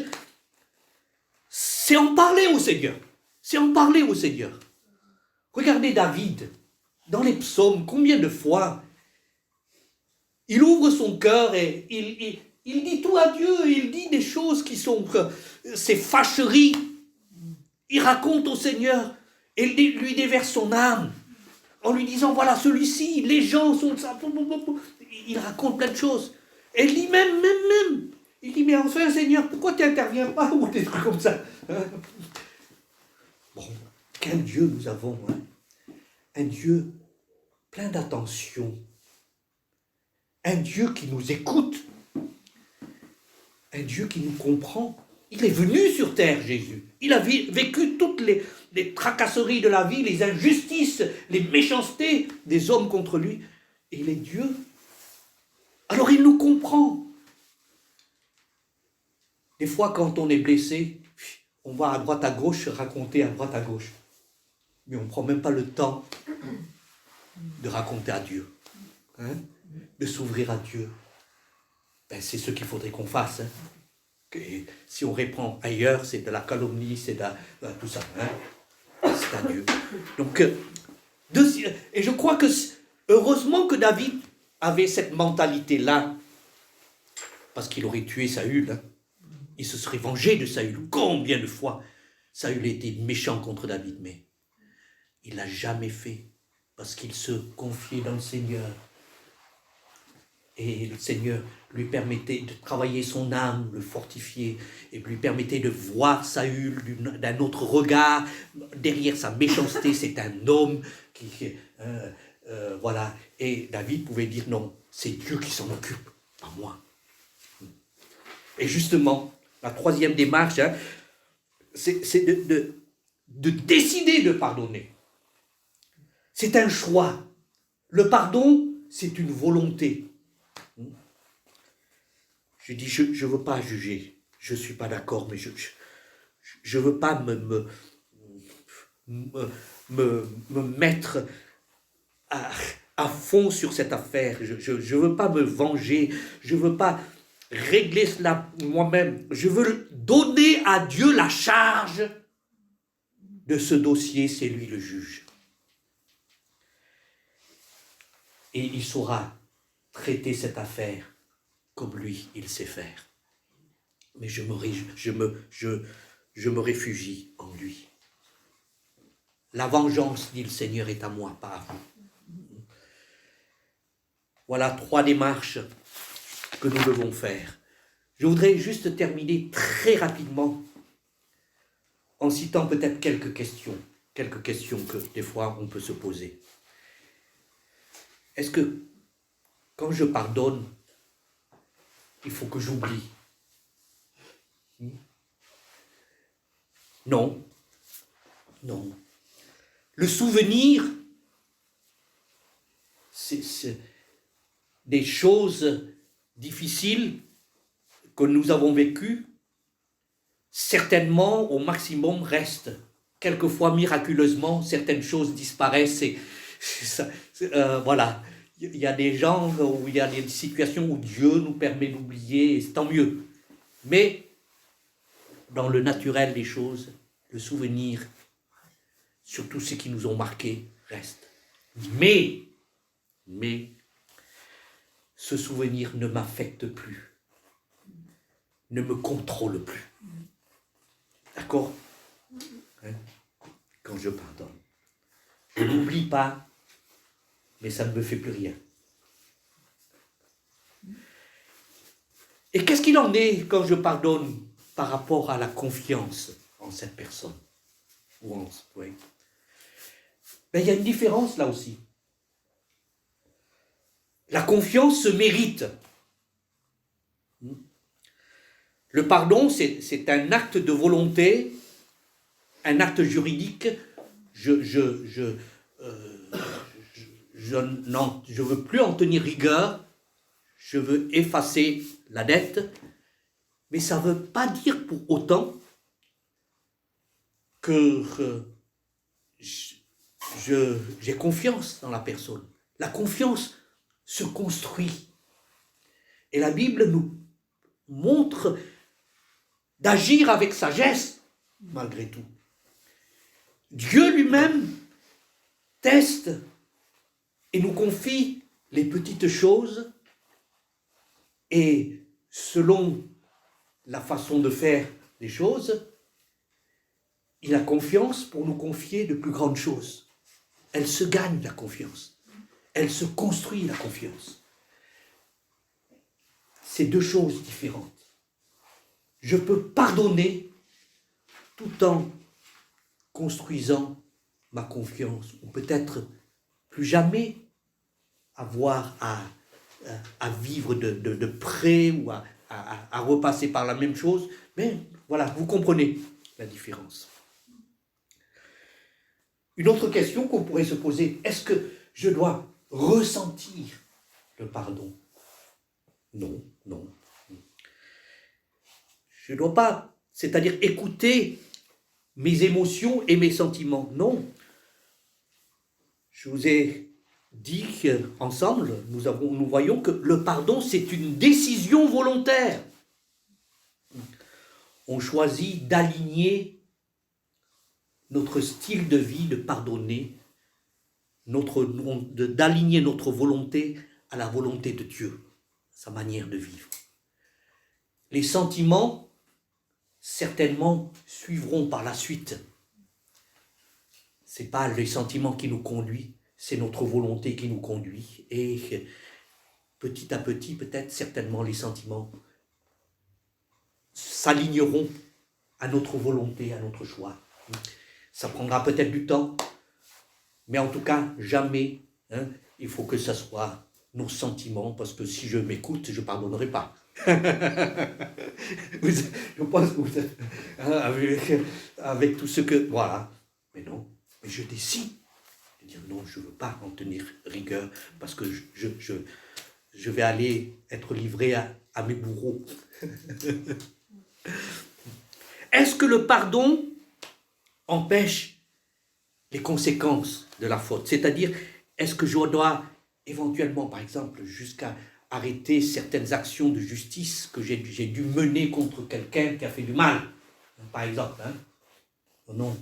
c'est en parler au Seigneur. C'est en parler au Seigneur. Regardez David, dans les psaumes, combien de fois il ouvre son cœur et il dit tout à Dieu, il dit des choses qui sont ses fâcheries. Il raconte au Seigneur et lui déverse son âme en lui disant, voilà, celui-ci, les gens sont ça. Il raconte plein de choses. Et il dit même, il dit, mais enfin, Seigneur, pourquoi tu n'interviens pas ou des trucs comme ça, hein? Bon, quel Dieu nous avons, hein? Un Dieu plein d'attention. Un Dieu qui nous écoute. Un Dieu qui nous comprend. Il est venu sur terre, Jésus. Il a vécu toutes les tracasseries de la vie, les injustices, les méchancetés des hommes contre lui. Et il est Dieu. Alors il nous comprend. Des fois, quand on est blessé, on va à droite à gauche raconter à droite à gauche. Mais on ne prend même pas le temps de raconter à Dieu. Hein? De s'ouvrir à Dieu. Ben, c'est ce qu'il faudrait qu'on fasse. Hein? Et si on répond ailleurs, c'est de la calomnie, c'est de tout ça. Hein? C'est à Dieu. Donc, et je crois que heureusement que David avait cette mentalité-là, parce qu'il aurait tué Saül. Hein? Il se serait vengé de Saül. Combien de fois Saül était méchant contre David, mais il ne l'a jamais fait, parce qu'il se confiait dans le Seigneur. Et le Seigneur lui permettait de travailler son âme, le fortifier, et lui permettait de voir Saül d'un autre regard. Derrière sa méchanceté, c'est un homme qui... voilà. Et David pouvait dire non, c'est Dieu qui s'en occupe, pas moi. Et justement, la troisième démarche, hein, c'est de décider de pardonner. C'est un choix. Le pardon, c'est une volonté. Je dis, je ne veux pas juger, je ne suis pas d'accord, mais je ne veux pas me mettre à fond sur cette affaire. Je ne veux pas me venger, je ne veux pas régler cela moi-même. Je veux donner à Dieu la charge de ce dossier, c'est lui le juge. Et il saura traiter cette affaire comme lui, il sait faire. Mais je me réfugie en lui. La vengeance, dit le Seigneur, est à moi, pas à vous. Voilà 3 démarches que nous devons faire. Je voudrais juste terminer très rapidement en citant peut-être quelques questions que des fois on peut se poser. Est-ce que quand je pardonne, il faut que j'oublie? Non. Non. Le souvenir, c'est des choses difficiles que nous avons vécues, certainement au maximum restent. Quelquefois, miraculeusement, certaines choses disparaissent et voilà. Il y a des gens où il y a des situations où Dieu nous permet d'oublier, et c'est tant mieux. Mais dans le naturel des choses, le souvenir, surtout ceux qui nous ont marqués, reste. Mais, ce souvenir ne m'affecte plus, ne me contrôle plus. D'accord? Hein? Quand je pardonne. Je n'oublie pas, mais ça ne me fait plus rien. Et qu'est-ce qu'il en est quand je pardonne par rapport à la confiance en cette personne? Oui. Ben, il y a une différence là aussi. La confiance se mérite. Le pardon, c'est un acte de volonté, un acte juridique. Je veux plus en tenir rigueur, je veux effacer la dette, mais ça ne veut pas dire pour autant que j'ai confiance dans la personne. La confiance se construit. Et la Bible nous montre d'agir avec sagesse, malgré tout. Dieu lui-même teste et nous confie les petites choses Et selon la façon de faire les choses, il a confiance pour nous confier de plus grandes choses. Elle se gagne la confiance. Elle se construit la confiance. C'est deux choses différentes. Je peux pardonner tout en construisant ma confiance, ou peut-être plus jamais avoir à vivre de près ou à repasser par la même chose. Mais voilà, vous comprenez la différence. Une autre question qu'on pourrait se poser, est-ce que je dois ressentir le pardon? Non, non. Je ne dois pas, c'est-à-dire écouter mes émotions et mes sentiments. Non. Je vous ai dit qu'ensemble, nous voyons que le pardon, c'est une décision volontaire. On choisit d'aligner notre style de vie, de pardonner, d'aligner notre volonté à la volonté de Dieu, sa manière de vivre. Les sentiments, certainement, suivront par la suite. Ce n'est pas les sentiments qui nous conduisent, c'est notre volonté qui nous conduit. Et petit à petit, peut-être, certainement, les sentiments s'aligneront à notre volonté, à notre choix. Ça prendra peut-être du temps, mais en tout cas, jamais, il faut que ce soit nos sentiments, parce que si je m'écoute, je ne pardonnerai pas. Je pense que vous êtes avec tout ce que... Voilà. Mais non, mais je décide de dire non, je ne veux pas en tenir rigueur, parce que je vais aller être livré à mes bourreaux. Est-ce que le pardon empêche les conséquences de la faute? C'est-à-dire, est-ce que je dois éventuellement, par exemple, jusqu'à arrêter certaines actions de justice que j'ai dû mener contre quelqu'un qui a fait du mal, par exemple, Non,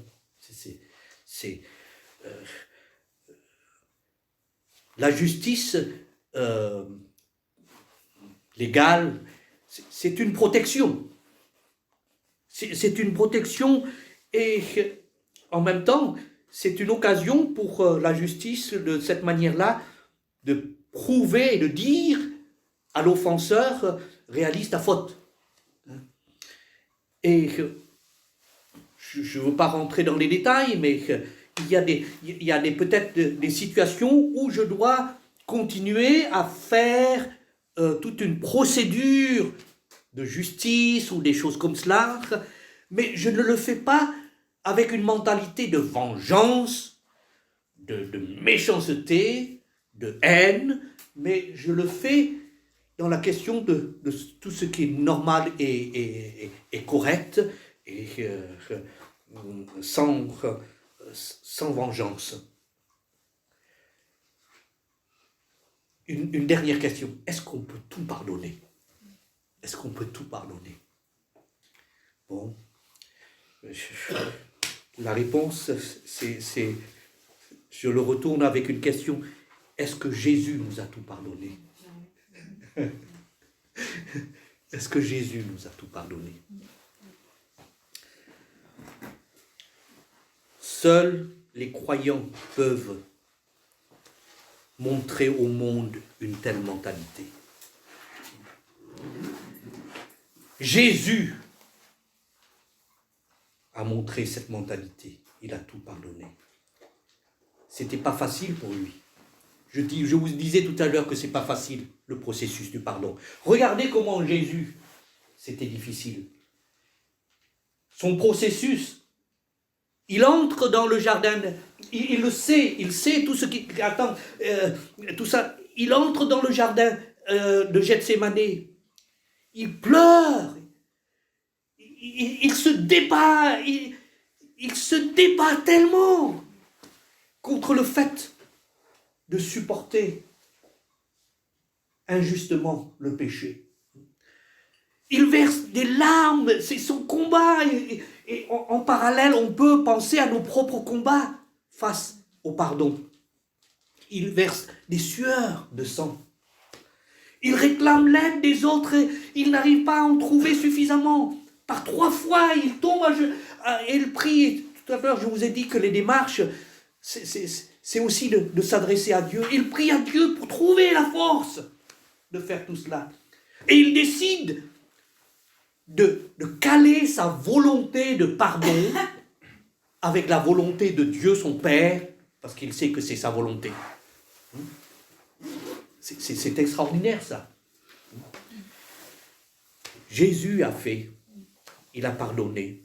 la justice légale, c'est une protection. C'est une protection et en même temps, c'est une occasion pour la justice de cette manière-là de prouver et de dire à l'offenseur, réalise ta faute. Et je ne veux pas rentrer dans les détails, mais il y a peut-être des situations où je dois continuer à faire toute une procédure de justice ou des choses comme cela, mais je ne le fais pas avec une mentalité de vengeance, de méchanceté, de haine, mais je le fais dans la question de tout ce qui est normal et correct, et sans vengeance. Une dernière question, est-ce qu'on peut tout pardonner? Est-ce qu'on peut tout pardonner? Bon, la réponse, c'est, je le retourne avec une question, est-ce que Jésus nous a tout pardonné? Est-ce que Jésus nous a tout pardonné? Seuls les croyants peuvent montrer au monde une telle mentalité. Jésus a montré cette mentalité. Il a tout pardonné. C'était pas facile pour lui. Je vous disais tout à l'heure que c'est pas facile, le processus du pardon. Regardez comment Jésus, c'était difficile. Son processus, il entre dans le jardin, il le sait, il sait tout ce qui attend, tout ça. Il entre dans le jardin de Gethsémani. Il pleure. Il se débat. Il se débat tellement contre le fait de supporter injustement le péché. Il verse des larmes, c'est son combat. Et en parallèle, on peut penser à nos propres combats face au pardon. Il verse des sueurs de sang. Il réclame l'aide des autres et il n'arrive pas à en trouver suffisamment. Par 3 fois, il tombe et il prie. Tout à l'heure, je vous ai dit que les démarches, c'est aussi de s'adresser à Dieu. Il prie à Dieu pour trouver la force de faire tout cela. Et il décide de caler sa volonté de pardon avec la volonté de Dieu, son Père, parce qu'il sait que c'est sa volonté. C'est extraordinaire, ça. Jésus a fait, il a pardonné.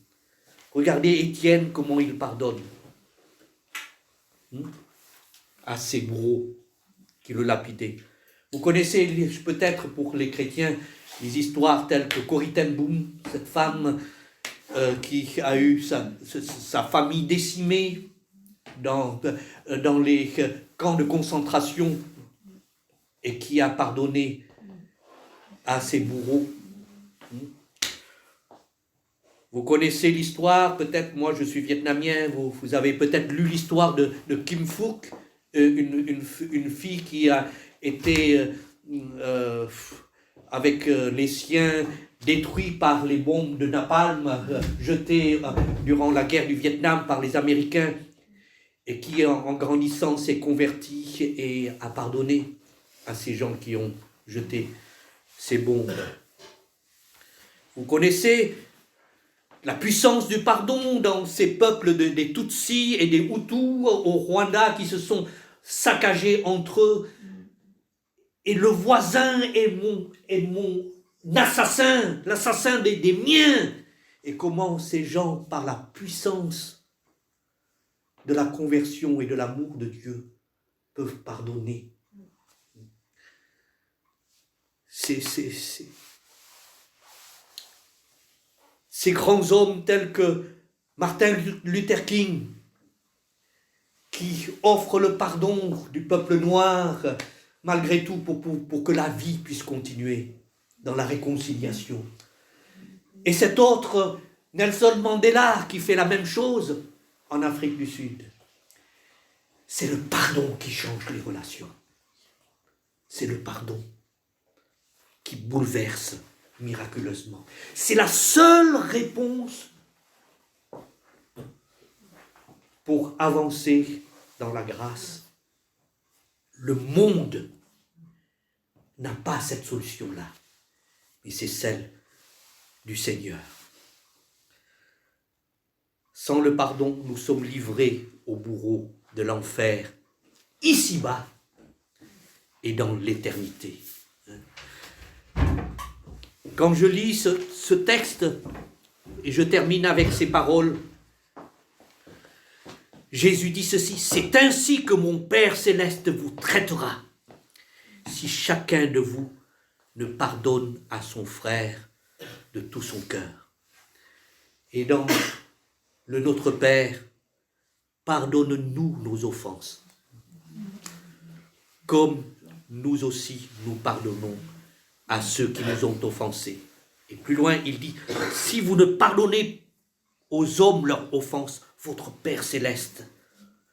Regardez Étienne, comment il pardonne à ses bourreaux qui le lapidaient. Vous connaissez peut-être pour les chrétiens des histoires telles que Corrie ten Boom, cette femme qui a eu sa famille décimée dans les camps de concentration et qui a pardonné à ses bourreaux. Vous connaissez l'histoire, peut-être, moi je suis vietnamien, vous avez peut-être lu l'histoire de Kim Phuc, une fille qui a été avec les siens détruit par les bombes de napalm jetées durant la guerre du Vietnam par les Américains et qui en grandissant s'est convertie et a pardonné à ces gens qui ont jeté ces bombes. Vous connaissez la puissance du pardon dans ces peuples des Tutsis et des Hutus au Rwanda qui se sont saccagés entre eux. Et le voisin est mon assassin, l'assassin des miens. Et comment ces gens, par la puissance de la conversion et de l'amour de Dieu, peuvent pardonner. Ces grands hommes tels que Martin Luther King, qui offrent le pardon du peuple noir, malgré tout, pour que la vie puisse continuer dans la réconciliation. Et cet autre, Nelson Mandela, qui fait la même chose en Afrique du Sud. C'est le pardon qui change les relations. C'est le pardon qui bouleverse miraculeusement. C'est la seule réponse pour avancer dans la grâce. Le monde n'a pas cette solution-là, mais c'est celle du Seigneur. Sans le pardon, nous sommes livrés au bourreau de l'enfer, ici-bas et dans l'éternité. Quand je lis ce texte, et je termine avec ces paroles, Jésus dit ceci: c'est ainsi que mon Père céleste vous traitera, si chacun de vous ne pardonne à son frère de tout son cœur. Et dans le Notre Père, pardonne-nous nos offenses, comme nous aussi nous pardonnons à ceux qui nous ont offensés. Et plus loin, il dit, si vous ne pardonnez aux hommes leurs offenses, votre Père céleste,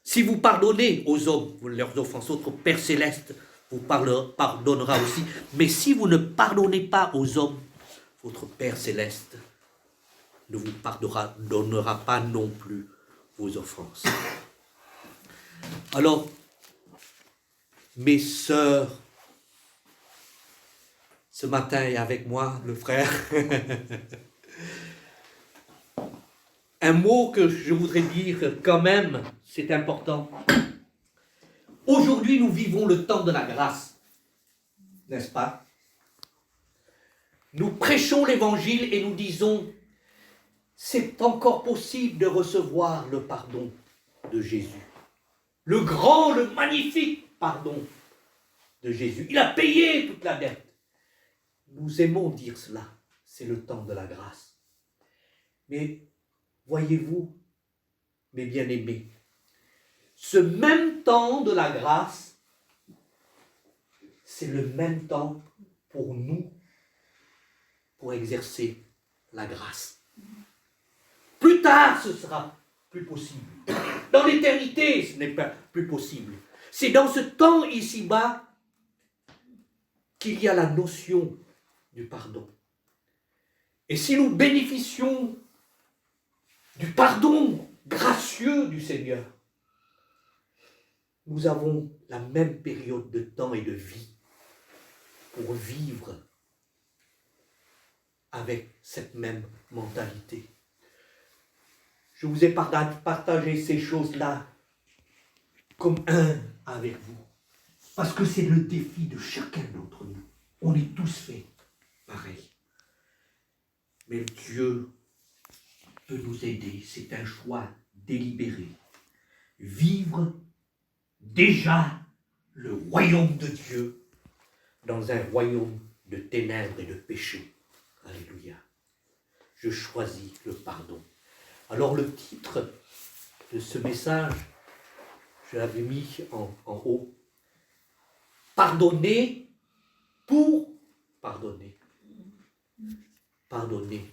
si vous pardonnez aux hommes leurs offenses, votre Père céleste vous pardonnera aussi. Mais si vous ne pardonnez pas aux hommes, votre Père céleste ne vous pardonnera pas non plus vos offenses. Alors, mes sœurs, ce matin et avec moi, le frère, un mot que je voudrais dire quand même, c'est important. Aujourd'hui, nous vivons le temps de la grâce, n'est-ce pas? Nous prêchons l'évangile et nous disons, c'est encore possible de recevoir le pardon de Jésus. Le grand, le magnifique pardon de Jésus. Il a payé toute la dette. Nous aimons dire cela, c'est le temps de la grâce. Mais voyez-vous, mes bien-aimés, ce même temps de la grâce, c'est le même temps pour nous, pour exercer la grâce. Plus tard, ce sera plus possible. Dans l'éternité, ce n'est pas plus possible. C'est dans ce temps ici-bas qu'il y a la notion du pardon. Et si nous bénéficions du pardon gracieux du Seigneur, nous avons la même période de temps et de vie pour vivre avec cette même mentalité. Je vous ai partagé ces choses-là comme un avec vous, parce que c'est le défi de chacun d'entre nous. On est tous faits pareil. Mais Dieu peut nous aider, c'est un choix délibéré. Vivre déjà le royaume de Dieu dans un royaume de ténèbres et de péché. Alléluia. Je choisis le pardon. Alors le titre de ce message, je l'avais mis en haut. Pardonner pour pardonner. Pardonner